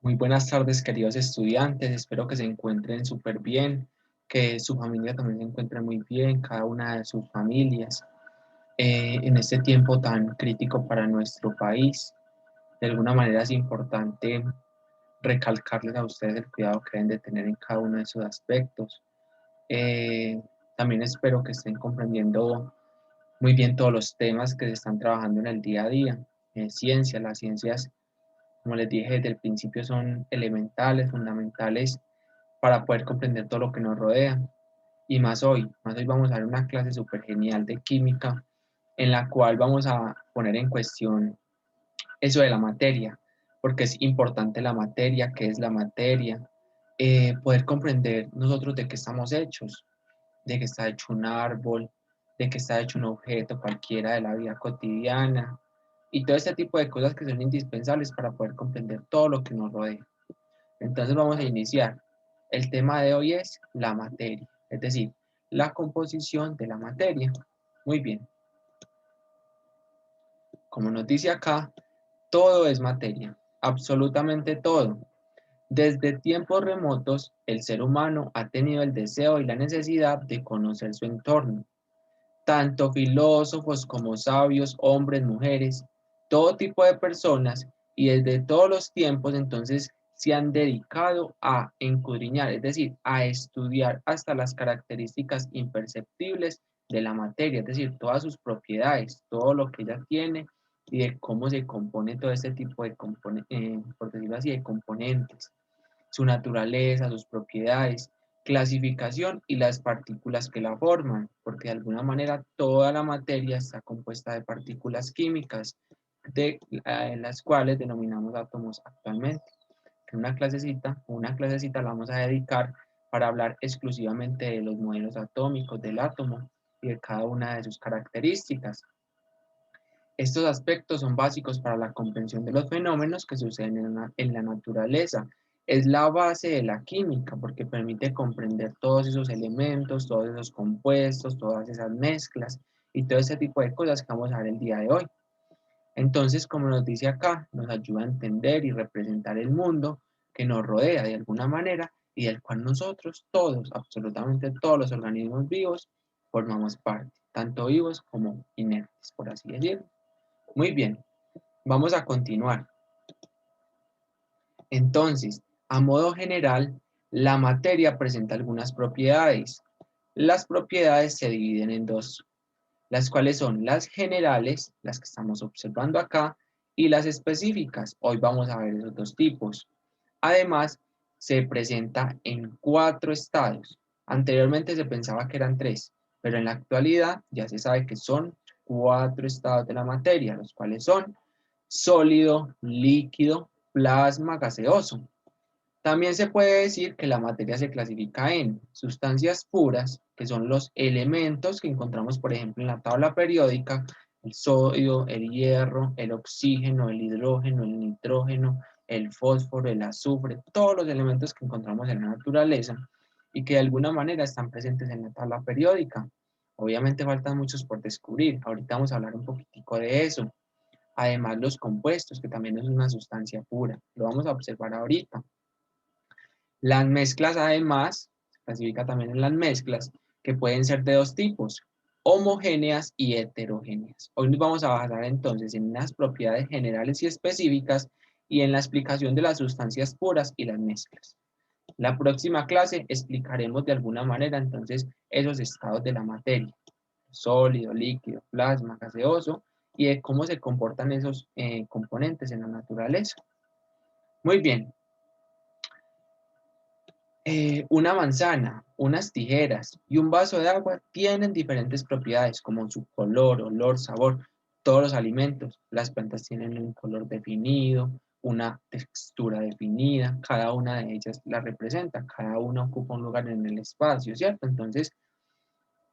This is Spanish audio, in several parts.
Muy buenas tardes, queridos estudiantes. Espero que se encuentren súper bien, que su familia también se encuentre muy bien, cada una de sus familias. En este tiempo tan crítico para nuestro país, de alguna manera es importante recalcarles a ustedes el cuidado que deben de tener en cada uno de sus aspectos. Eh, También espero que estén comprendiendo muy bien todos los temas que se están trabajando en el día a día. Las ciencias, como les dije desde el principio, son elementales, fundamentales para poder comprender todo lo que nos rodea. Y más hoy vamos a ver una clase súper genial de química en la cual vamos a poner en cuestión eso de la materia, porque es importante la materia, qué es la materia, poder comprender nosotros de qué estamos hechos, de qué está hecho un árbol, de qué está hecho un objeto cualquiera de la vida cotidiana y todo este tipo de cosas que son indispensables para poder comprender todo lo que nos rodea. Entonces vamos a iniciar. El tema de hoy es la materia, es decir, la composición de la materia. Muy bien, como nos dice acá, todo es materia, absolutamente todo. Desde tiempos remotos, el ser humano ha tenido el deseo y la necesidad de conocer su entorno. Tanto filósofos como sabios, hombres, mujeres, todo tipo de personas y desde todos los tiempos entonces se han dedicado a escudriñar, es decir, a estudiar hasta las características imperceptibles de la materia, es decir, todas sus propiedades, todo lo que ella tiene y de cómo se compone todo este tipo de por decirlo así, de componentes, su naturaleza, sus propiedades, clasificación y las partículas que la forman, porque de alguna manera toda la materia está compuesta de partículas químicas, las cuales denominamos átomos actualmente. Una clasecita la vamos a dedicar para hablar exclusivamente de los modelos atómicos del átomo y de cada una de sus características. Estos aspectos son básicos para la comprensión de los fenómenos que suceden en la naturaleza. Es la base de la química porque permite comprender todos esos elementos, todos esos compuestos, todas esas mezclas y todo ese tipo de cosas que vamos a ver el día de hoy. Entonces, como nos dice acá, nos ayuda a entender y representar el mundo que nos rodea de alguna manera y del cual nosotros todos, absolutamente todos los organismos vivos, formamos parte, tanto vivos como inertes, por así decirlo. Muy bien, vamos a continuar. Entonces, a modo general, la materia presenta algunas propiedades. Las propiedades se dividen en dos, las cuales son las generales, las que estamos observando acá, y las específicas. Hoy vamos a ver esos dos tipos. Además, se presenta en 4 estados. Anteriormente se pensaba que eran 3, pero en la actualidad ya se sabe que son 4 estados de la materia, los cuales son sólido, líquido, plasma, gaseoso. También se puede decir que la materia se clasifica en sustancias puras, que son los elementos que encontramos, por ejemplo, en la tabla periódica: el sodio, el hierro, el oxígeno, el hidrógeno, el nitrógeno, el fósforo, el azufre, todos los elementos que encontramos en la naturaleza y que de alguna manera están presentes en la tabla periódica. Obviamente faltan muchos por descubrir, ahorita vamos a hablar un poquitico de eso. Además, los compuestos, que también es una sustancia pura, lo vamos a observar ahorita. Las mezclas, además, se clasifica también en las mezclas, que pueden ser de dos tipos: homogéneas y heterogéneas. Hoy nos vamos a basar entonces en unas propiedades generales y específicas y en la explicación de las sustancias puras y las mezclas. La próxima clase explicaremos de alguna manera entonces esos estados de la materia: sólido, líquido, plasma, gaseoso, y de cómo se comportan esos componentes en la naturaleza. Muy bien. Una manzana, unas tijeras y un vaso de agua tienen diferentes propiedades como su color, olor, sabor. Todos los alimentos, las plantas tienen un color definido, una textura definida, cada una de ellas la representa, cada una ocupa un lugar en el espacio, ¿cierto? Entonces,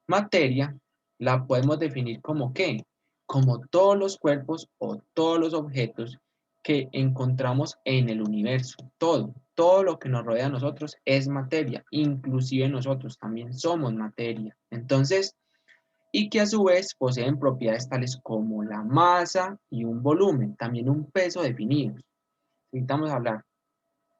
materia la podemos definir como ¿qué? Como todos los cuerpos o todos los objetos que encontramos en el universo. Todo lo que nos rodea a nosotros es materia, inclusive nosotros también somos materia. Entonces, y que a su vez poseen propiedades tales como la masa y un volumen, también un peso definidos. Necesitamos hablar.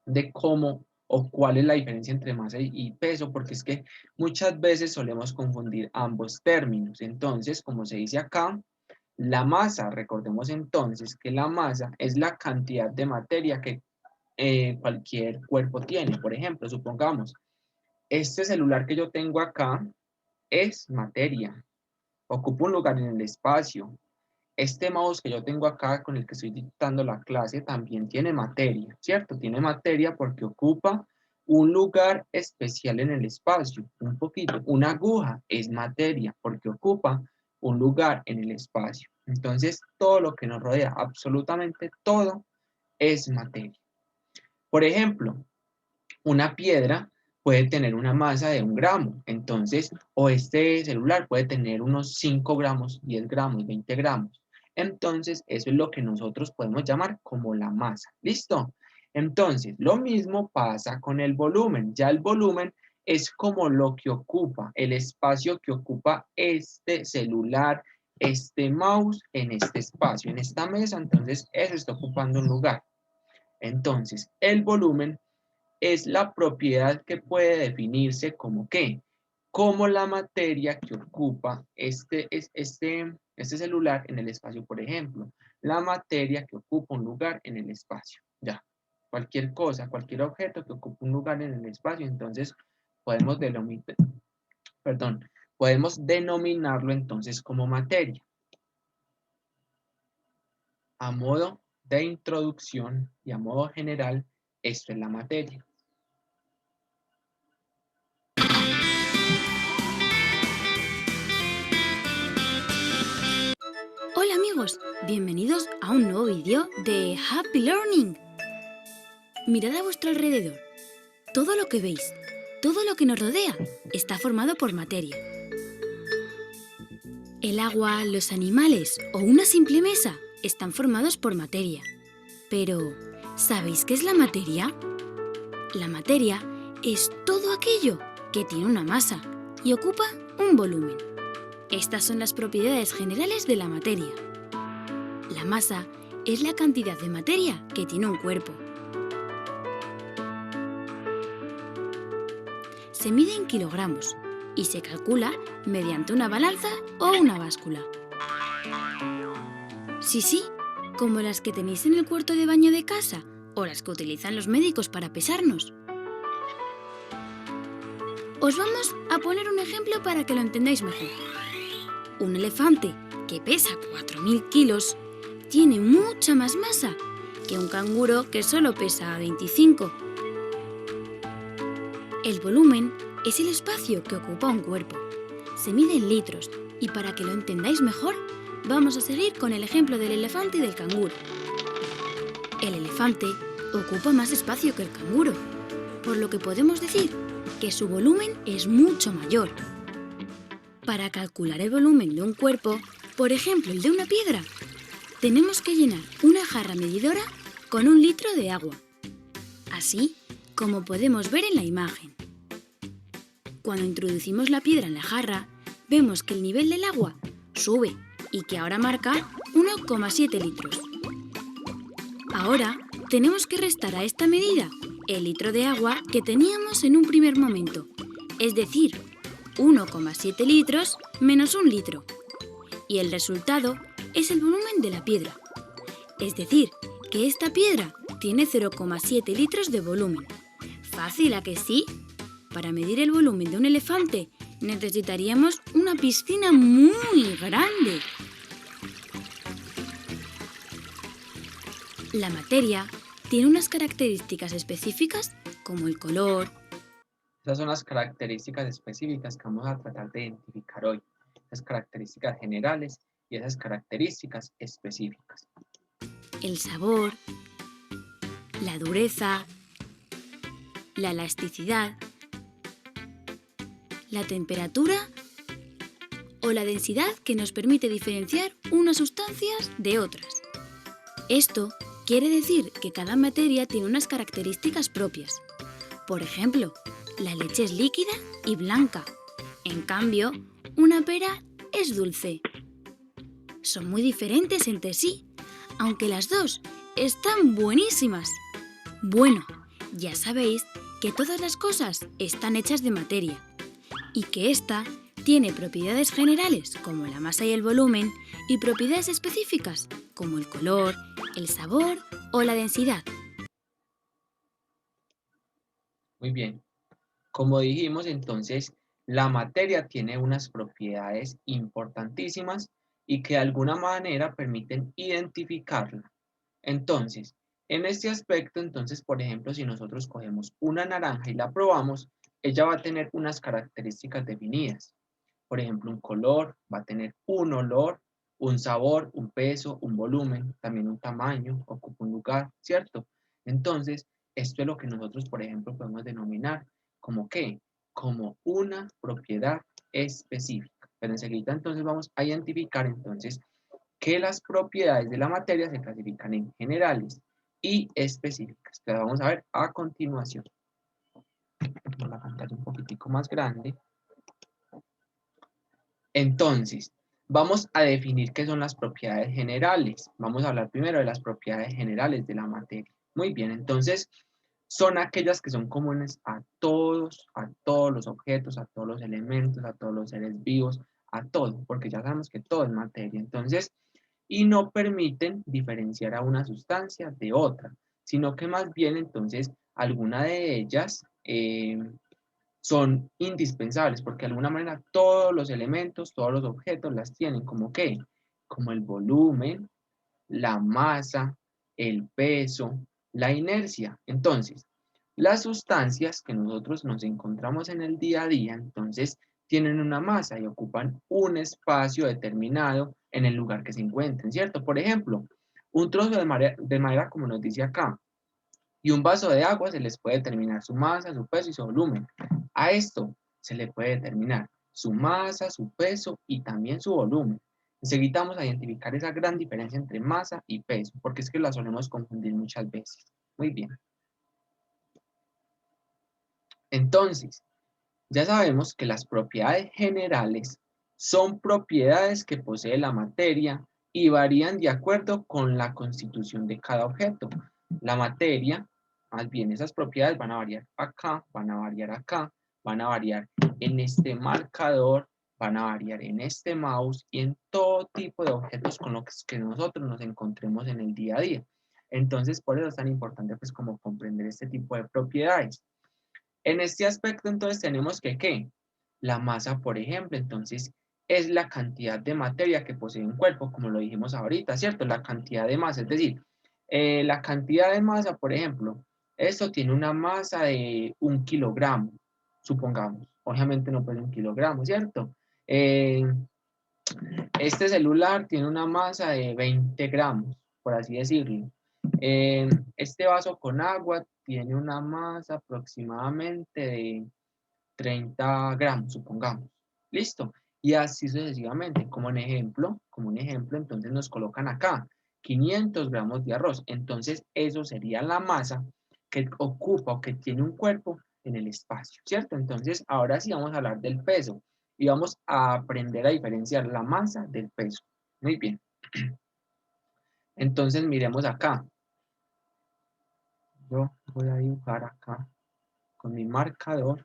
de cómo o cuál es la diferencia entre masa y peso, porque es que muchas veces solemos confundir ambos términos. Entonces, como se dice acá, la masa, recordemos entonces que la masa es la cantidad de materia que cualquier cuerpo tiene. Por ejemplo, supongamos, este celular que yo tengo acá es materia, ocupa un lugar en el espacio. Este mouse que yo tengo acá con el que estoy dictando la clase también tiene materia, ¿cierto? Tiene materia porque ocupa un lugar especial en el espacio, un poquito. Una aguja es materia porque ocupa un lugar en el espacio. Entonces, todo lo que nos rodea, absolutamente todo, es materia. Por ejemplo, una piedra puede tener una masa de 1 gramo, entonces, o este celular puede tener unos 5 gramos, 10 gramos, 20 gramos. Entonces, eso es lo que nosotros podemos llamar como la masa. ¿Listo? Entonces, lo mismo pasa con el volumen. Ya el volumen es como lo que ocupa, el espacio que ocupa este celular, este mouse en este espacio, en esta mesa. Entonces, eso está ocupando un lugar. Entonces, el volumen es la propiedad que puede definirse como ¿qué? Como la materia que ocupa este celular en el espacio, por ejemplo. La materia que ocupa un lugar en el espacio. Ya. Cualquier cosa, cualquier objeto que ocupe un lugar en el espacio, entonces podemos podemos denominarlo entonces como materia. A modo de introducción y a modo general, esto es la materia. Hola amigos, bienvenidos a un nuevo vídeo de Happy Learning. Mirad a vuestro alrededor. Todo lo que veis, todo lo que nos rodea, está formado por materia. El agua, los animales o una simple mesa están formados por materia. Pero, ¿sabéis qué es la materia? La materia es todo aquello que tiene una masa y ocupa un volumen. Estas son las propiedades generales de la materia. La masa es la cantidad de materia que tiene un cuerpo. Se mide en kilogramos y se calcula mediante una balanza o una báscula. Sí, como las que tenéis en el cuarto de baño de casa o las que utilizan los médicos para pesarnos. Os vamos a poner un ejemplo para que lo entendáis mejor. Un elefante que pesa 4.000 kilos tiene mucha más masa que un canguro que solo pesa 25. El volumen es el espacio que ocupa un cuerpo. Se mide en litros y para que lo entendáis mejor, vamos a seguir con el ejemplo del elefante y del canguro. El elefante ocupa más espacio que el canguro, por lo que podemos decir que su volumen es mucho mayor. Para calcular el volumen de un cuerpo, por ejemplo el de una piedra, tenemos que llenar una jarra medidora con 1 litro de agua, así como podemos ver en la imagen. Cuando introducimos la piedra en la jarra, vemos que el nivel del agua sube y que ahora marca 1,7 litros. Ahora tenemos que restar a esta medida el litro de agua que teníamos en un primer momento, es decir, 1,7 litros menos 1 litro. Y el resultado es el volumen de la piedra. Es decir, que esta piedra tiene 0,7 litros de volumen. ¿Fácil, a que sí? Para medir el volumen de un elefante necesitaríamos una piscina muy grande. La materia tiene unas características específicas como el color. Esas son las características específicas que vamos a tratar de identificar hoy. Esas características generales y esas características específicas. El sabor, la dureza, la elasticidad, la temperatura o la densidad que nos permite diferenciar unas sustancias de otras. Esto quiere decir que cada materia tiene unas características propias. Por ejemplo, la leche es líquida y blanca. En cambio, una pera es dulce. Son muy diferentes entre sí, aunque las dos están buenísimas. Bueno, Ya sabéis que todas las cosas están hechas de materia y que ésta tiene propiedades generales como la masa y el volumen y propiedades específicas como el color, el sabor o la densidad. Muy bien. Como dijimos, entonces, la materia tiene unas propiedades importantísimas y que de alguna manera permiten identificarla. Entonces, en este aspecto, entonces, por ejemplo, si nosotros cogemos una naranja y la probamos, ella va a tener unas características definidas. Por ejemplo, un color, va a tener un olor, un sabor, un peso, un volumen, también un tamaño, ocupa un lugar, ¿cierto? Entonces, esto es lo que nosotros, por ejemplo, podemos denominar como ¿qué? Como una propiedad específica. Pero enseguida entonces vamos a identificar entonces que las propiedades de la materia se clasifican en generales y específicas. Que vamos a ver a continuación. Pongo la pantalla un poquitico más grande. Entonces, vamos a definir qué son las propiedades generales. Vamos a hablar primero de las propiedades generales de la materia. Muy bien, entonces, son aquellas que son comunes a todos los objetos, a todos los elementos, a todos los seres vivos, a todo, porque ya sabemos que todo es materia. Entonces, y no permiten diferenciar a una sustancia de otra, sino que más bien entonces alguna de ellas son indispensables, porque de alguna manera todos los elementos, todos los objetos las tienen como ¿qué? Como el volumen, la masa, el peso, la inercia. Entonces, las sustancias que nosotros nos encontramos en el día a día, entonces, tienen una masa y ocupan un espacio determinado en el lugar que se encuentren, ¿cierto? Por ejemplo, un trozo de madera como nos dice acá, y un vaso de agua se les puede determinar su masa, su peso y su volumen. A esto se le puede determinar su masa, su peso y también su volumen. Enseguida vamos a identificar esa gran diferencia entre masa y peso, porque es que la solemos confundir muchas veces. Muy bien. Entonces, ya sabemos que las propiedades generales son propiedades que posee la materia y varían de acuerdo con la constitución de cada objeto. La materia, más bien esas propiedades van a variar acá, van a variar acá, van a variar en este marcador, van a variar en este mouse y en todo tipo de objetos con los que nosotros nos encontremos en el día a día. Entonces, por eso es tan importante pues como comprender este tipo de propiedades. En este aspecto, entonces, tenemos que, ¿qué? La masa, por ejemplo, entonces, es la cantidad de materia que posee un cuerpo, como lo dijimos ahorita, ¿cierto? La cantidad de masa, es decir, la cantidad de masa, por ejemplo, esto tiene una masa de 1 kilogramo, supongamos. Obviamente no puede 1 kilogramo, ¿cierto? Este celular tiene una masa de 20 gramos, por así decirlo. Este vaso con agua tiene una masa aproximadamente de 30 gramos, supongamos. ¿Listo? Y así sucesivamente, como un ejemplo, entonces nos colocan acá 500 gramos de arroz. Entonces, eso sería la masa que ocupa o que tiene un cuerpo en el espacio, ¿cierto? Entonces, ahora sí vamos a hablar del peso y vamos a aprender a diferenciar la masa del peso. Muy bien. Entonces, miremos acá. Yo voy a dibujar acá con mi marcador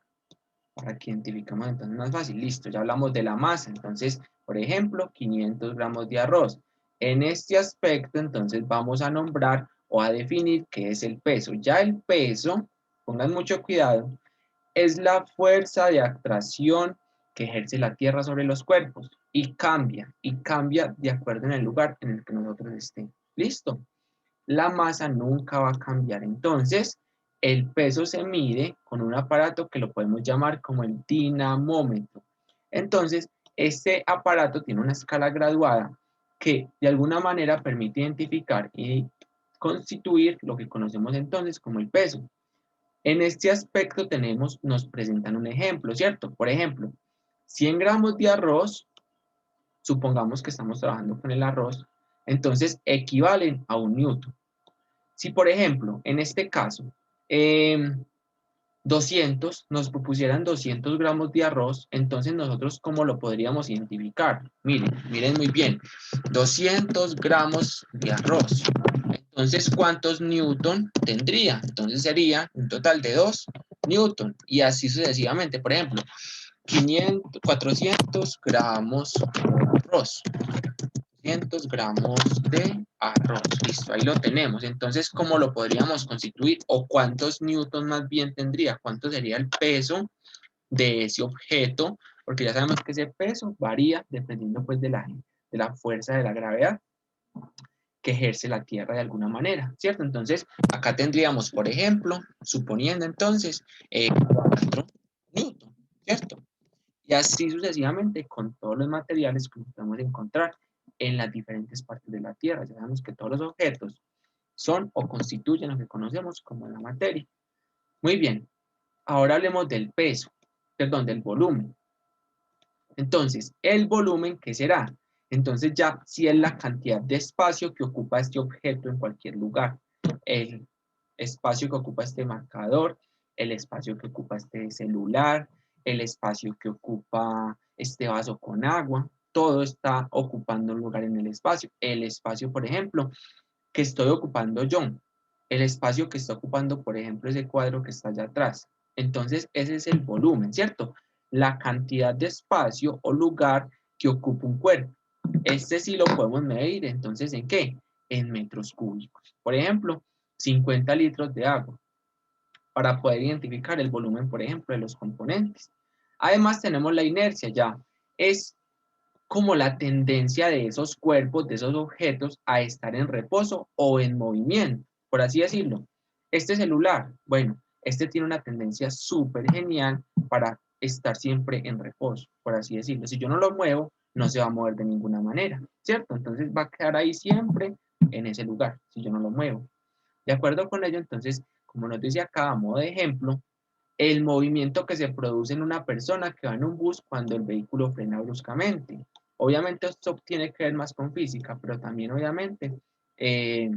para que identifiquemos entonces más fácil. Listo, ya hablamos de la masa. Entonces, por ejemplo, 500 gramos de arroz. En este aspecto, entonces, vamos a nombrar o a definir qué es el peso. Ya el peso, pongan mucho cuidado, es la fuerza de atracción que ejerce la Tierra sobre los cuerpos y cambia de acuerdo en el lugar en el que nosotros estemos. ¿Listo? La masa nunca va a cambiar. Entonces, el peso se mide con un aparato que lo podemos llamar como el dinamómetro. Entonces, este aparato tiene una escala graduada que de alguna manera permite identificar y constituir lo que conocemos entonces como el peso. En este aspecto nos presentan un ejemplo, ¿cierto? Por ejemplo, 100 gramos de arroz, supongamos que estamos trabajando con el arroz, entonces equivalen a 1 newton. Si, por ejemplo, en este caso, 200, nos propusieran 200 gramos de arroz, entonces nosotros, ¿cómo lo podríamos identificar? Miren muy bien, 200 gramos de arroz. Entonces, ¿cuántos newton tendría? Entonces sería un total de 2 newton. Y así sucesivamente. Por ejemplo, 400 gramos de arroz. 200 gramos de arroz. Listo, ahí lo tenemos. Entonces, ¿cómo lo podríamos constituir? ¿O cuántos newton más bien tendría? ¿Cuánto sería el peso de ese objeto? Porque ya sabemos que ese peso varía dependiendo pues de la fuerza de la gravedad que ejerce la Tierra de alguna manera, ¿cierto? Entonces, acá tendríamos, por ejemplo, suponiendo entonces 4 newton, ¿cierto? Y así sucesivamente con todos los materiales que podemos encontrar en las diferentes partes de la Tierra. Ya sabemos que todos los objetos son o constituyen lo que conocemos como la materia. Muy bien, ahora hablemos del peso, perdón, del volumen. Entonces, el volumen, ¿qué será? Entonces ya si es la cantidad de espacio que ocupa este objeto en cualquier lugar. El espacio que ocupa este marcador, el espacio que ocupa este celular, el espacio que ocupa este vaso con agua, todo está ocupando un lugar en el espacio. El espacio, por ejemplo, que estoy ocupando yo, el espacio que está ocupando, por ejemplo, ese cuadro que está allá atrás. Entonces, ese es el volumen, ¿cierto? La cantidad de espacio o lugar que ocupa un cuerpo. Este sí lo podemos medir, entonces, ¿en qué? En metros cúbicos. Por ejemplo, 50 litros de agua, para poder identificar el volumen, por ejemplo, de los componentes. Además, tenemos la inercia ya. Es como la tendencia de esos cuerpos, de esos objetos, a estar en reposo o en movimiento, por así decirlo. Este celular, bueno, este tiene una tendencia súper genial para estar siempre en reposo, por así decirlo. Si yo no lo muevo, no se va a mover de ninguna manera, ¿cierto? Entonces va a quedar ahí siempre en ese lugar, si yo no lo muevo. De acuerdo con ello, entonces, como nos dice acá, a modo de ejemplo, el movimiento que se produce en una persona que va en un bus cuando el vehículo frena bruscamente. Obviamente esto tiene que ver más con física, pero también obviamente eh,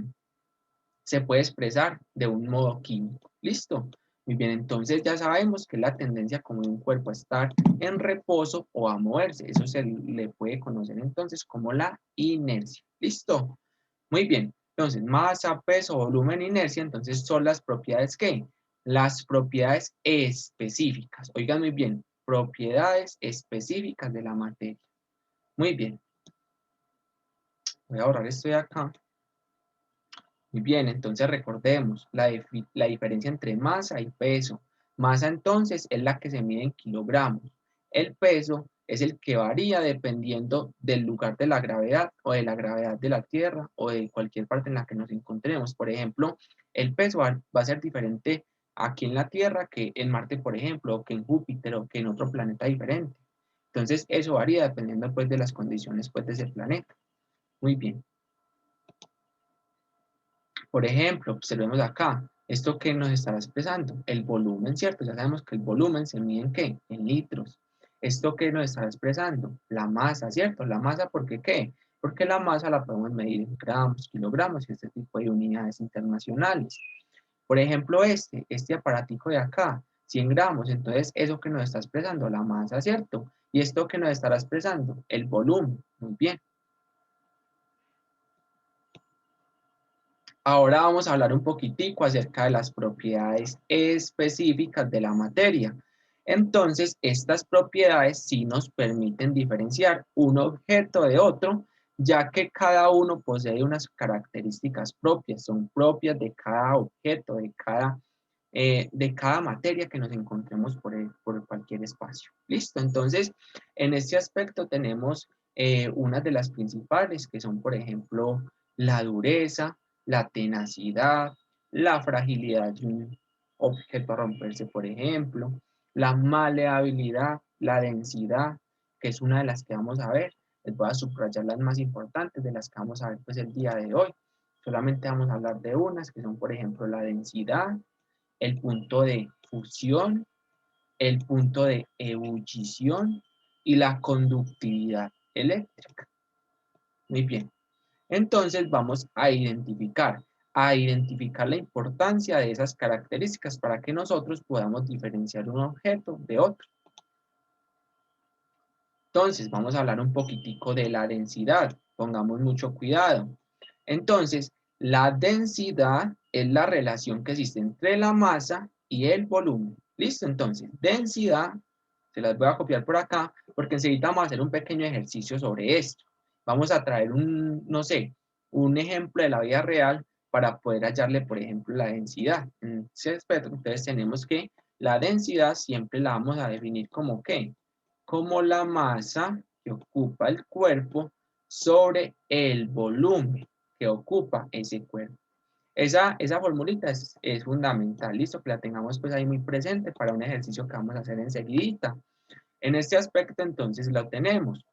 se puede expresar de un modo químico. ¿Listo? Muy bien, entonces ya sabemos que la tendencia como de un cuerpo a estar en reposo o a moverse. Eso se le puede conocer entonces como la inercia. ¿Listo? Muy bien. Entonces, masa, peso, volumen, inercia, entonces son las propiedades ¿qué? Las propiedades específicas. Oigan muy bien, propiedades específicas de la materia. Muy bien. Voy a borrar esto de acá. Muy bien, entonces recordemos la diferencia entre masa y peso. Masa entonces es la que se mide en kilogramos. El peso es el que varía dependiendo del lugar de la gravedad o de la gravedad de la Tierra o de cualquier parte en la que nos encontremos. Por ejemplo, el peso va a ser diferente aquí en la Tierra que en Marte, por ejemplo, o que en Júpiter o que en otro planeta diferente. Entonces eso varía dependiendo pues de las condiciones pues de ese planeta. Muy bien. Por ejemplo, observemos acá, ¿esto qué nos estará expresando? El volumen, ¿cierto? Ya sabemos que el volumen se mide en ¿qué? En litros. ¿Esto qué nos estará expresando? La masa, ¿cierto? La masa, ¿por qué qué? Porque la masa la podemos medir en gramos, kilogramos y este tipo de unidades internacionales. Por ejemplo, este aparatico de acá, 100 gramos, entonces eso que nos está expresando, la masa, ¿cierto? ¿Y esto que nos estará expresando? El volumen, muy bien. Ahora vamos a hablar un poquitico acerca de las propiedades específicas de la materia. Entonces, estas propiedades sí nos permiten diferenciar un objeto de otro, ya que cada uno posee unas características propias, son propias de cada objeto, de cada materia que nos encontremos por cualquier espacio. ¿Listo? Entonces, en este aspecto tenemos unas de las principales, que son, por ejemplo, la dureza, la tenacidad, la fragilidad de un objeto a romperse, por ejemplo, la maleabilidad, la densidad, que es una de las que vamos a ver. Les voy a subrayar las más importantes de las que vamos a ver pues el día de hoy. Solamente vamos a hablar de unas que son, por ejemplo, la densidad, el punto de fusión, el punto de ebullición y la conductividad eléctrica. Muy bien. Entonces vamos a identificar la importancia de esas características para que nosotros podamos diferenciar un objeto de otro. Entonces vamos a hablar un poquitico de la densidad. Pongamos mucho cuidado. Entonces, La densidad es la relación que existe entre la masa y el volumen. ¿Listo? Entonces, densidad, se las voy a copiar por acá, porque enseguida vamos a hacer un pequeño ejercicio sobre esto. Vamos a traer no sé, un ejemplo de la vida real para poder hallarle, por ejemplo, la densidad. Entonces tenemos que la densidad siempre la vamos a definir como ¿qué? Como la masa que ocupa el cuerpo sobre el volumen que ocupa ese cuerpo. Esa formulita es fundamental, listo, que la tengamos pues ahí muy presente para un ejercicio que vamos a hacer enseguidita. En este aspecto entonces lo tenemos.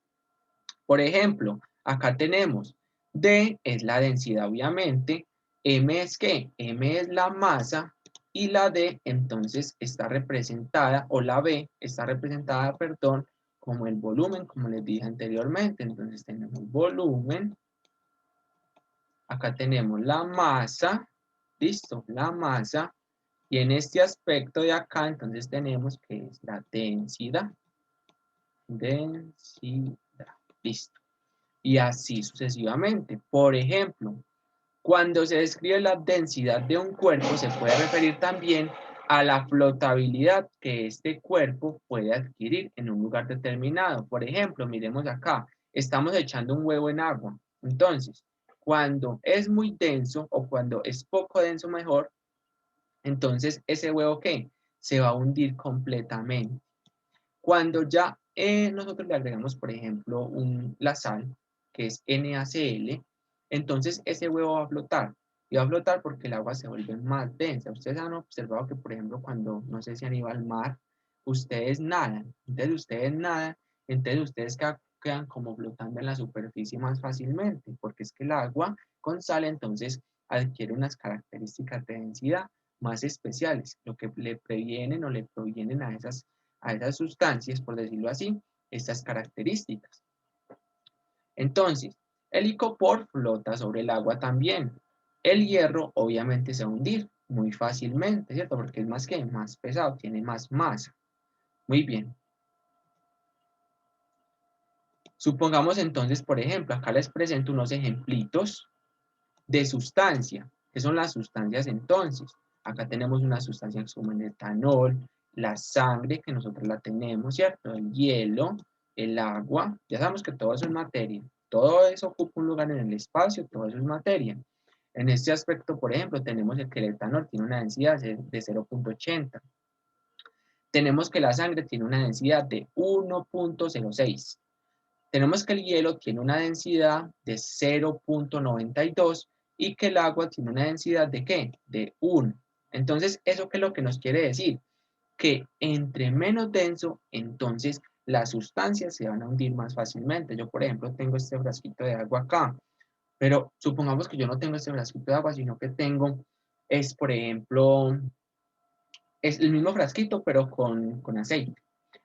Por ejemplo, acá tenemos D es la densidad obviamente, M es ¿qué? M es la masa y la D entonces está representada, o la B está representada, perdón, como el volumen, como les dije anteriormente. Entonces tenemos volumen, acá tenemos la masa, listo, la masa, y en este aspecto de acá entonces tenemos que es la densidad, listo. Y así sucesivamente. Por ejemplo, cuando se describe la densidad de un cuerpo, se puede referir también a la flotabilidad que este cuerpo puede adquirir en un lugar determinado. Por ejemplo, miremos acá, estamos echando un huevo en agua. Entonces, cuando es muy denso o cuando es poco denso mejor, entonces ese huevo ¿qué? Se va a hundir completamente. Cuando ya nosotros le agregamos, por ejemplo, la sal, que es NaCl, entonces ese huevo va a flotar. Y va a flotar porque el agua se vuelve más densa. Ustedes han observado que, por ejemplo, cuando, no sé si han ido al mar, entonces ustedes quedan como flotando en la superficie más fácilmente, porque es que el agua con sal entonces adquiere unas características de densidad más especiales, lo que le previenen o le provienen a esas sustancias, por decirlo así, estas características. Entonces, el icopor flota sobre el agua también. El hierro obviamente se va a hundir muy fácilmente, ¿cierto? Porque es más pesado, tiene más masa. Muy bien. Supongamos entonces, por ejemplo, acá les presento unos ejemplitos de sustancia. ¿Qué son las sustancias entonces? Acá tenemos una sustancia como el etanol, la sangre, que nosotros la tenemos, ¿cierto? El hielo, el agua. Ya sabemos que todo eso es materia. Todo eso ocupa un lugar en el espacio, todo eso es materia. En este aspecto, por ejemplo, tenemos que el etanol tiene una densidad de 0,80. Tenemos que la sangre tiene una densidad de 1,06. Tenemos que el hielo tiene una densidad de 0,92 y que el agua tiene una densidad de ¿qué? De 1. Entonces, ¿eso qué es lo que nos quiere decir? Que entre menos denso, entonces las sustancias se van a hundir más fácilmente. Yo, por ejemplo, tengo este frasquito de agua acá, pero supongamos que yo no tengo este frasquito de agua, sino que tengo, por ejemplo, es el mismo frasquito, pero con aceite.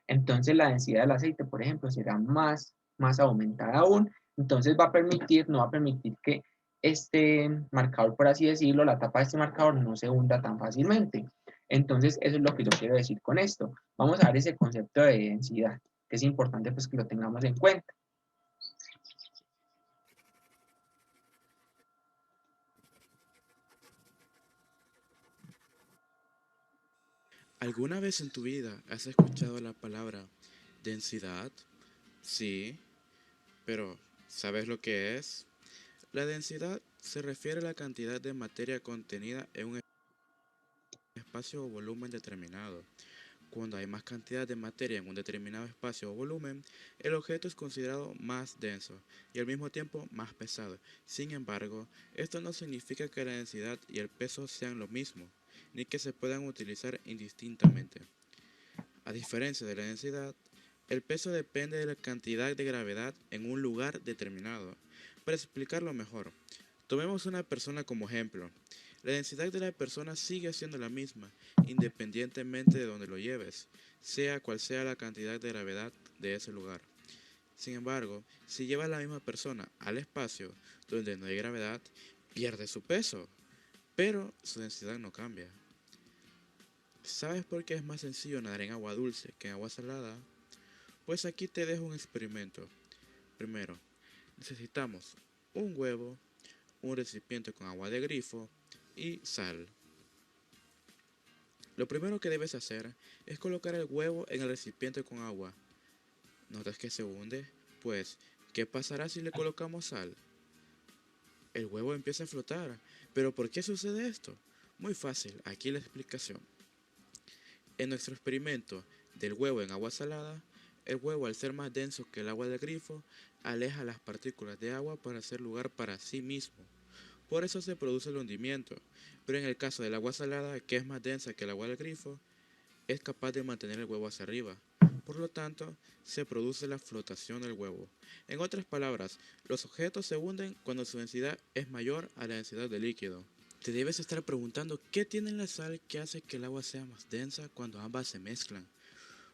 Entonces la densidad del aceite, por ejemplo, será más aumentada aún. Entonces no va a permitir que este marcador, por así decirlo, la tapa de este marcador no se hunda tan fácilmente. Entonces eso es lo que yo quiero decir con esto. Vamos a ver ese concepto de densidad, que es importante pues que lo tengamos en cuenta. ¿Alguna vez en tu vida has escuchado la palabra densidad? Sí, pero ¿sabes lo que es? La densidad se refiere a la cantidad de materia contenida en un espacio o volumen determinado. Cuando hay más cantidad de materia en un determinado espacio o volumen, el objeto es considerado más denso y al mismo tiempo más pesado. Sin embargo, esto no significa que la densidad y el peso sean lo mismo, ni que se puedan utilizar indistintamente. A diferencia de la densidad, el peso depende de la cantidad de gravedad en un lugar determinado. Para explicarlo mejor, tomemos una persona como ejemplo. La densidad de la persona sigue siendo la misma, independientemente de donde lo lleves, sea cual sea la cantidad de gravedad de ese lugar. Sin embargo, si llevas la misma persona al espacio donde no hay gravedad, pierde su peso, pero su densidad no cambia. ¿Sabes por qué es más sencillo nadar en agua dulce que en agua salada? Pues aquí te dejo un experimento. Primero, necesitamos un huevo, un recipiente con agua de grifo y sal. Lo primero que debes hacer es colocar el huevo en el recipiente con agua. ¿Notas que se hunde? Pues, ¿qué pasará si le colocamos sal? El huevo empieza a flotar. ¿Pero por qué sucede esto? Muy fácil, aquí la explicación. En nuestro experimento del huevo en agua salada, el huevo, al ser más denso que el agua del grifo, aleja las partículas de agua para hacer lugar para sí mismo. Por eso se produce el hundimiento, pero en el caso del agua salada, que es más densa que el agua del grifo, es capaz de mantener el huevo hacia arriba. Por lo tanto, se produce la flotación del huevo. En otras palabras, los objetos se hunden cuando su densidad es mayor a la densidad del líquido. Te debes estar preguntando qué tiene la sal que hace que el agua sea más densa cuando ambas se mezclan.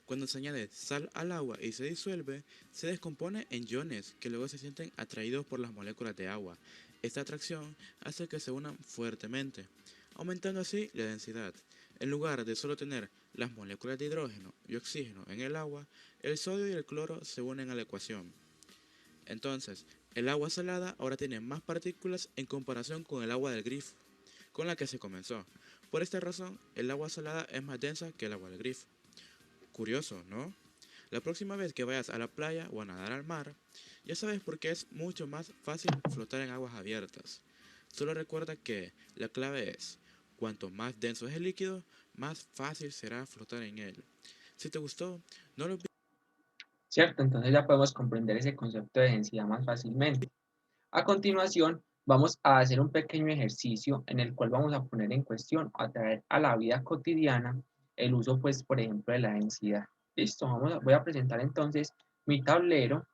Cuando se añade sal al agua y se disuelve, se descompone en iones que luego se sienten atraídos por las moléculas de agua. Esta atracción hace que se unan fuertemente, aumentando así la densidad. En lugar de solo tener las moléculas de hidrógeno y oxígeno en el agua, el sodio y el cloro se unen a la ecuación. Entonces, el agua salada ahora tiene más partículas en comparación con el agua del grifo, con la que se comenzó. Por esta razón, el agua salada es más densa que el agua del grifo. Curioso, ¿no? La próxima vez que vayas a la playa o a nadar al mar, ya sabes por qué es mucho más fácil flotar en aguas abiertas. Solo recuerda que la clave es, cuanto más denso es el líquido, más fácil será flotar en él. Si te gustó, no lo olvides. ¿Cierto? Entonces ya podemos comprender ese concepto de densidad más fácilmente. A continuación, vamos a hacer un pequeño ejercicio en el cual vamos a poner en cuestión, a traer a la vida cotidiana, el uso, pues, por ejemplo, de la densidad. Listo, voy a presentar entonces mi tablero.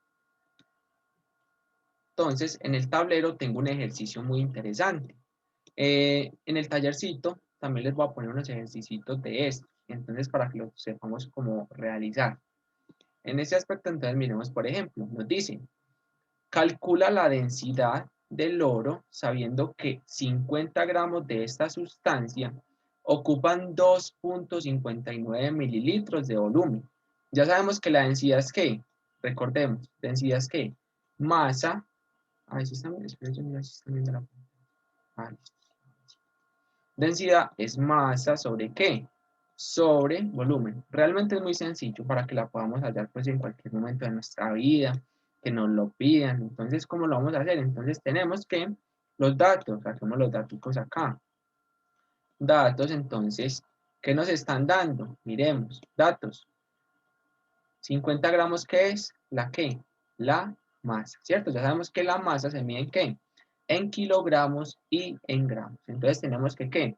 Entonces, en el tablero tengo un ejercicio muy interesante. En el tallercito también les voy a poner unos ejercicios de esto, entonces para que lo sepamos cómo realizar. En ese aspecto, entonces miremos, por ejemplo, nos dice, calcula la densidad del oro sabiendo que 50 gramos de esta sustancia ocupan 2.59 mililitros de volumen. Ya sabemos que la densidad es ¿qué? Recordemos, densidad es ¿qué? Masa. Ahí sí está, espera, yo mira si está viendo la pantalla. Densidad es masa sobre ¿qué? Sobre volumen. Realmente es muy sencillo para que la podamos hallar pues en cualquier momento de nuestra vida, que nos lo pidan. Entonces, ¿cómo lo vamos a hacer? Entonces tenemos que los datos, saquemos los datos acá. Datos, entonces, ¿qué nos están dando? Miremos, datos. 50 gramos, ¿qué es? ¿La qué? La masa, ¿cierto? Ya sabemos que la masa se mide en ¿qué? En kilogramos y en gramos. Entonces tenemos que ¿qué?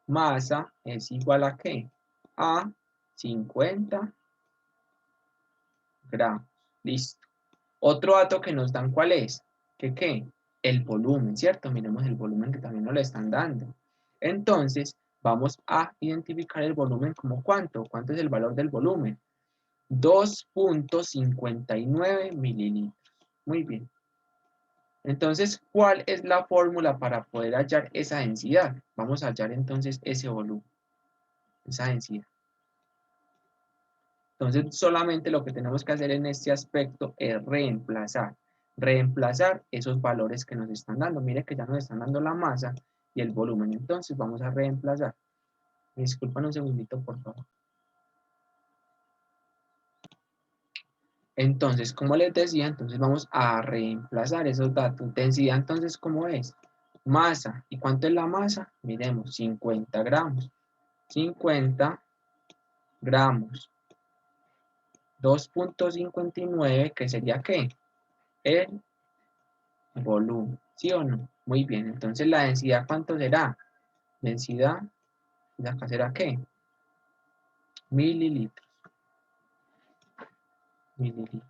Masa es igual a ¿qué? A 50 gramos. Listo. Otro dato que nos dan, ¿cuál es? ¿Que qué? El volumen, ¿cierto? Miremos el volumen que también nos lo están dando. Entonces, vamos a identificar el volumen como ¿cuánto? ¿Cuánto es el valor del volumen? 2.59 mililitros. Muy bien. Entonces, ¿cuál es la fórmula para poder hallar esa densidad? Vamos a hallar entonces ese volumen, esa densidad. Entonces, solamente lo que tenemos que hacer en este aspecto es reemplazar esos valores que nos están dando. Mire que ya nos están dando la masa y el volumen. Entonces, vamos a reemplazar. Disculpen un segundito, por favor. Entonces, como les decía, entonces vamos a reemplazar esos datos. Densidad, entonces, ¿cómo es? Masa. ¿Y cuánto es la masa? Miremos, 50 gramos. 50 gramos. 2.59, que sería ¿qué? El volumen. ¿Sí o no? Muy bien. Entonces, ¿la densidad cuánto será? Densidad, acá será ¿qué? Mililitros. Mililitros.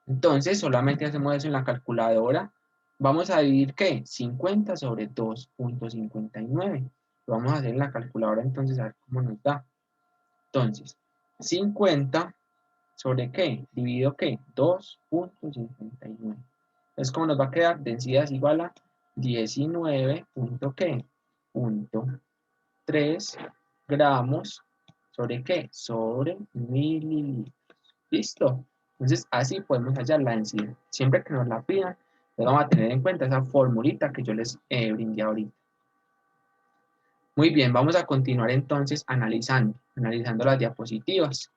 Entonces, solamente hacemos eso en la calculadora. Vamos a dividir, ¿qué? 50 sobre 2.59. Lo vamos a hacer en la calculadora, entonces, a ver cómo nos da. Entonces, 50 sobre, ¿qué? Dividido, ¿qué? 2.59. Entonces, ¿cómo nos va a quedar? Densidad es igual a 19. ¿Qué? Punto 3 gramos sobre, ¿qué? Sobre mililitros. ¿Listo? Entonces, así podemos hallar la densidad. Siempre que nos la pidan, Entonces vamos a tener en cuenta esa formulita que yo les brindé ahorita. Muy bien, vamos a continuar entonces analizando las diapositivas.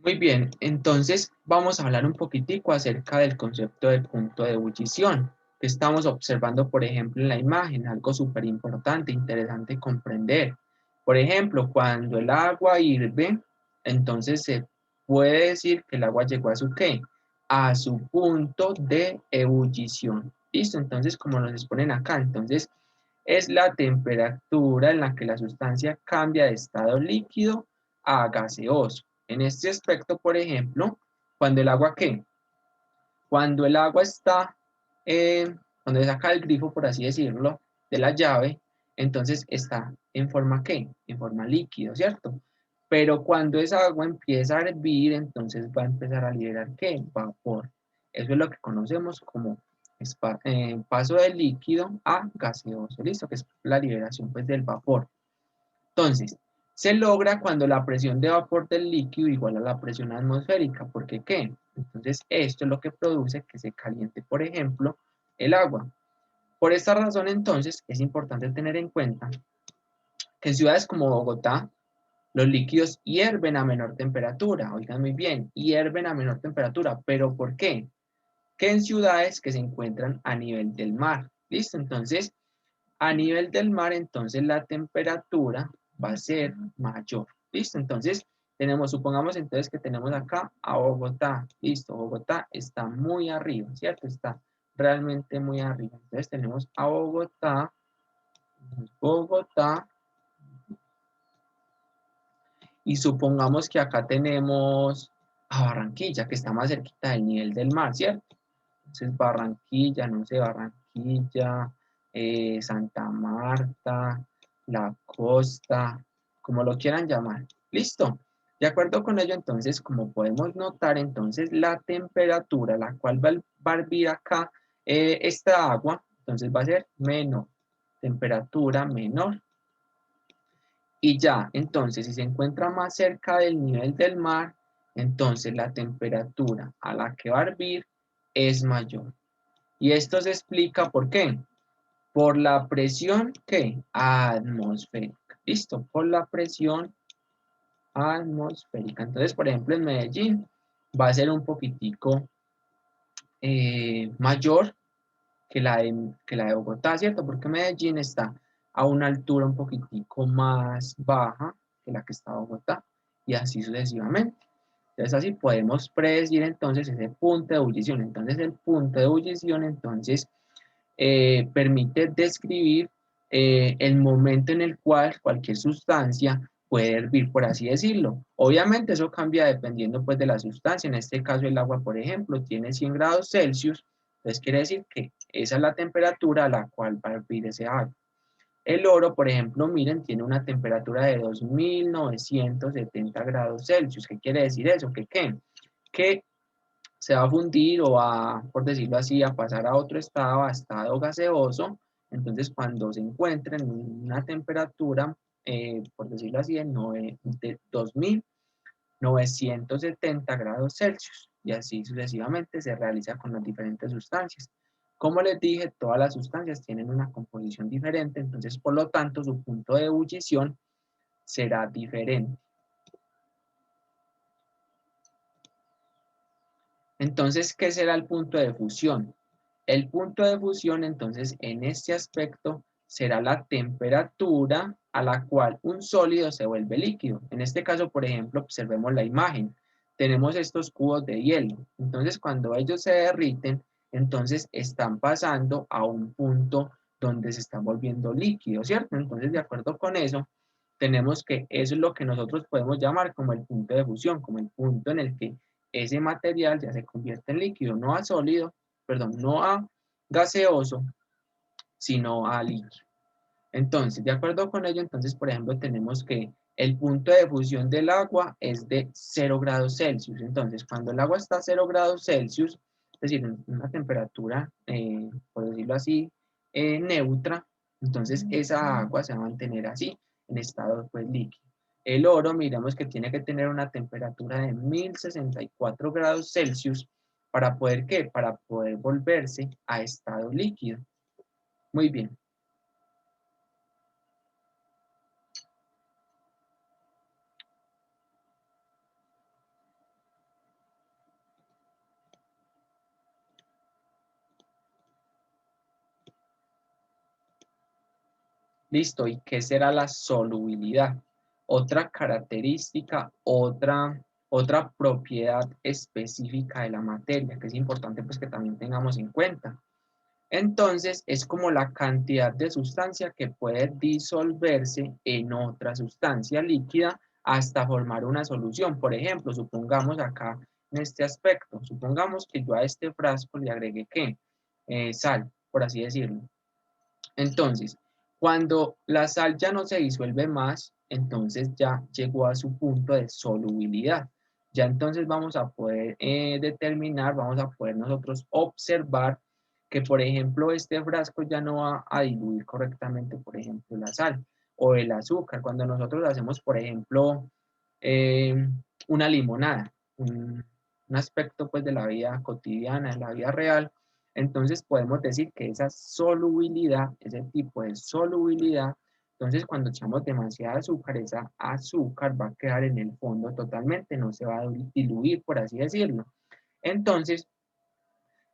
Muy bien, entonces vamos a hablar un poquitico acerca del concepto de punto de ebullición que estamos observando, por ejemplo, en la imagen, algo súper importante, interesante comprender. Por ejemplo, cuando el agua hirve, entonces se puede decir que el agua llegó a su ¿qué? A su punto de ebullición. ¿Listo? Entonces, como nos exponen acá, entonces es la temperatura en la que la sustancia cambia de estado líquido a gaseoso. En este aspecto, por ejemplo, cuando el agua ¿qué? Cuando el agua está, cuando se saca el grifo, por así decirlo, de la llave, entonces está en forma ¿qué? En forma líquido, ¿cierto? Pero cuando esa agua empieza a hervir, entonces va a empezar a liberar ¿qué? Vapor. Eso es lo que conocemos como paso del líquido a gaseoso, ¿listo? Que es la liberación pues del vapor. Entonces, se logra cuando la presión de vapor del líquido igual a la presión atmosférica. ¿Por qué qué? Entonces, esto es lo que produce que se caliente, por ejemplo, el agua. Por esta razón, entonces, es importante tener en cuenta que en ciudades como Bogotá, los líquidos hierven a menor temperatura. Oigan muy bien, hierven a menor temperatura. ¿Pero por qué? Que en ciudades que se encuentran a nivel del mar. ¿Listo? Entonces, a nivel del mar, entonces la temperatura va a ser mayor. ¿Listo? Entonces, supongamos entonces que tenemos acá a Bogotá. Listo, Bogotá está muy arriba, ¿cierto? Está realmente muy arriba. Entonces tenemos a Bogotá, y supongamos que acá tenemos a Barranquilla, que está más cerquita del nivel del mar, ¿cierto? Entonces Barranquilla, no sé, Barranquilla, Santa Marta, La Costa, como lo quieran llamar. ¿Listo? De acuerdo con ello, entonces, como podemos notar, entonces la temperatura a la cual va a hervir acá esta agua, entonces va a ser menor, temperatura menor. Y ya, entonces, si se encuentra más cerca del nivel del mar, entonces la temperatura a la que va a hervir es mayor. Y esto se explica por qué. Por la presión ¿qué? Atmosférica. ¿Listo? Por la presión atmosférica. Entonces, por ejemplo, en Medellín va a ser un poquitico mayor que la de Bogotá, ¿cierto? Porque Medellín está a una altura un poquitico más baja que la que está Bogotá, y así sucesivamente. Entonces así podemos predecir entonces ese punto de ebullición. Entonces el punto de ebullición entonces permite describir el momento en el cual cualquier sustancia puede hervir, por así decirlo. Obviamente eso cambia dependiendo pues de la sustancia. En este caso el agua, por ejemplo, tiene 100 grados Celsius, entonces quiere decir que esa es la temperatura a la cual va a hervir ese agua. El oro, por ejemplo, miren, tiene una temperatura de 2970 grados Celsius. ¿Qué quiere decir eso? Que se va a fundir o va, por decirlo así, a pasar a otro estado, a estado gaseoso. Entonces, cuando se encuentra en una temperatura, por decirlo así, de 2970 grados Celsius. Y así sucesivamente se realiza con las diferentes sustancias. Como les dije, todas las sustancias tienen una composición diferente, entonces, por lo tanto, su punto de ebullición será diferente. Entonces, ¿qué será el punto de fusión? El punto de fusión, entonces, en este aspecto, será la temperatura a la cual un sólido se vuelve líquido. En este caso, por ejemplo, observemos la imagen. Tenemos estos cubos de hielo. Entonces, cuando ellos se derriten, entonces están pasando a un punto donde se están volviendo líquidos, ¿cierto? Entonces, de acuerdo con eso, tenemos que eso es lo que nosotros podemos llamar como el punto de fusión, como el punto en el que ese material ya se convierte en líquido, no a sólido, perdón, no a gaseoso, sino a líquido. Entonces, de acuerdo con ello, entonces, por ejemplo, tenemos que el punto de fusión del agua es de 0 grados Celsius. Entonces, cuando el agua está a 0 grados Celsius, es decir, en una temperatura, por decirlo así, neutra, entonces esa agua se va a mantener así, en estado pues líquido. El oro, miremos que tiene que tener una temperatura de 1064 grados Celsius para poder, ¿qué? Para poder volverse a estado líquido. Muy bien. Listo, ¿y qué será la solubilidad? Otra característica, otra propiedad específica de la materia, que es importante pues que también tengamos en cuenta. Entonces, es como la cantidad de sustancia que puede disolverse en otra sustancia líquida hasta formar una solución. Por ejemplo, supongamos acá en este aspecto, supongamos que yo a este frasco le agregué ¿qué? Sal, por así decirlo. Entonces, cuando la sal ya no se disuelve más, entonces ya llegó a su punto de solubilidad. Ya entonces vamos a poder determinar, vamos a poder nosotros observar que, por ejemplo, este frasco ya no va a diluir correctamente, por ejemplo, la sal o el azúcar. Cuando nosotros hacemos, por ejemplo, eh, una limonada, un aspecto pues de la vida cotidiana, de la vida real, entonces podemos decir que esa solubilidad, ese tipo de solubilidad, entonces cuando echamos demasiada azúcar, esa azúcar va a quedar en el fondo totalmente, no se va a diluir, por así decirlo. Entonces,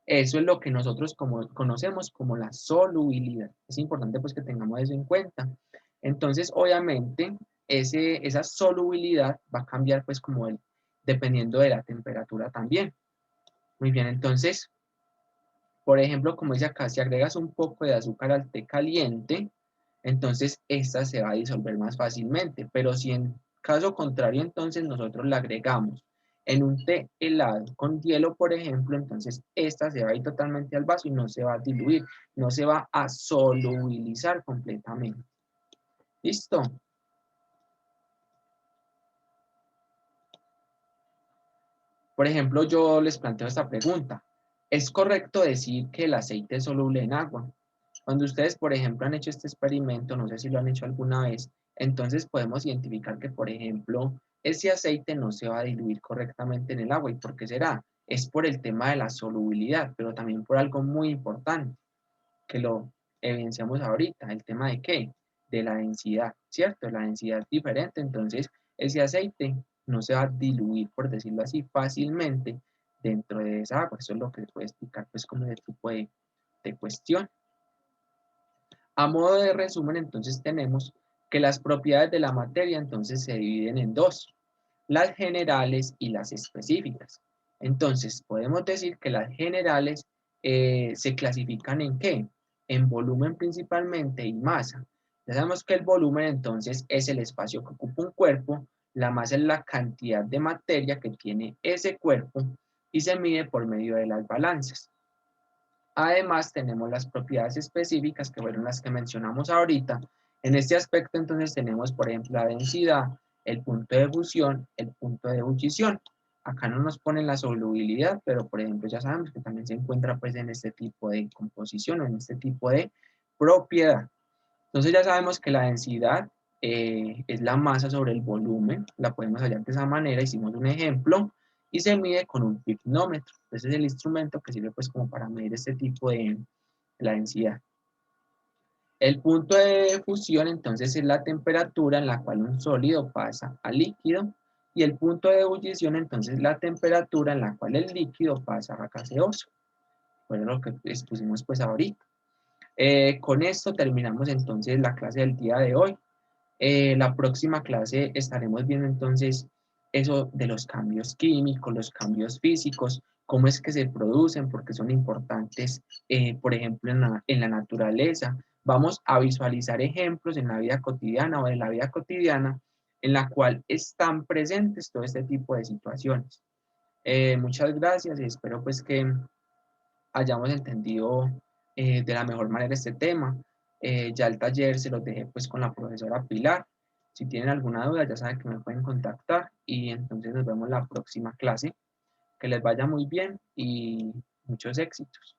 eso es lo que nosotros conocemos como la solubilidad. Es importante pues que tengamos eso en cuenta. Entonces, obviamente, esa solubilidad va a cambiar pues como dependiendo de la temperatura también. Muy bien, entonces, por ejemplo, como dice acá, si agregas un poco de azúcar al té caliente, entonces esta se va a disolver más fácilmente. Pero si en caso contrario, entonces nosotros la agregamos en un té helado con hielo, por ejemplo, entonces esta se va a ir totalmente al vaso y no se va a diluir, no se va a solubilizar completamente. ¿Listo? Por ejemplo, yo les planteo esta pregunta. ¿Es correcto decir que el aceite es soluble en agua? Cuando ustedes, por ejemplo, han hecho este experimento, no sé si lo han hecho alguna vez, entonces podemos identificar que, por ejemplo, ese aceite no se va a diluir correctamente en el agua. ¿Y por qué será? Es por el tema de la solubilidad, pero también por algo muy importante, que lo evidenciamos ahorita, el tema de qué? De la densidad, ¿cierto? La densidad es diferente, entonces ese aceite no se va a diluir, por decirlo así, fácilmente dentro de esa agua. Eso es lo que se puede explicar, pues, como ese tipo de cuestión. A modo de resumen, entonces tenemos que las propiedades de la materia entonces se dividen en dos, las generales y las específicas. Entonces, podemos decir que las generales se clasifican en ¿qué? En volumen principalmente y masa. Ya sabemos que el volumen entonces es el espacio que ocupa un cuerpo, la masa es la cantidad de materia que tiene ese cuerpo y se mide por medio de las balanzas. Además, tenemos las propiedades específicas, que fueron las que mencionamos ahorita. En este aspecto, entonces, tenemos, por ejemplo, la densidad, el punto de fusión, el punto de ebullición. Acá no nos ponen la solubilidad, pero, por ejemplo, ya sabemos que también se encuentra, pues, en este tipo de composición o en este tipo de propiedad. Entonces, ya sabemos que la densidad es la masa sobre el volumen. La podemos hallar de esa manera. Hicimos un ejemplo y se mide con un pignómetro. Ese es el instrumento que sirve pues como para medir este tipo de la densidad. El punto de fusión entonces es la temperatura en la cual un sólido pasa a líquido y el punto de ebullición entonces es la temperatura en la cual el líquido pasa a gaseoso. Fue lo que expusimos pues ahorita. Con esto terminamos entonces la clase del día de hoy. La próxima clase estaremos viendo entonces eso de los cambios químicos, los cambios físicos, cómo es que se producen, porque son importantes, por ejemplo, en la naturaleza. Vamos a visualizar ejemplos en la vida cotidiana o de la vida cotidiana en la cual están presentes todo este tipo de situaciones. Muchas gracias y espero pues que hayamos entendido de la mejor manera este tema. Ya el taller se los dejé pues con la profesora Pilar. Si tienen alguna duda ya saben que me pueden contactar y entonces nos vemos la próxima clase. Que les vaya muy bien y muchos éxitos.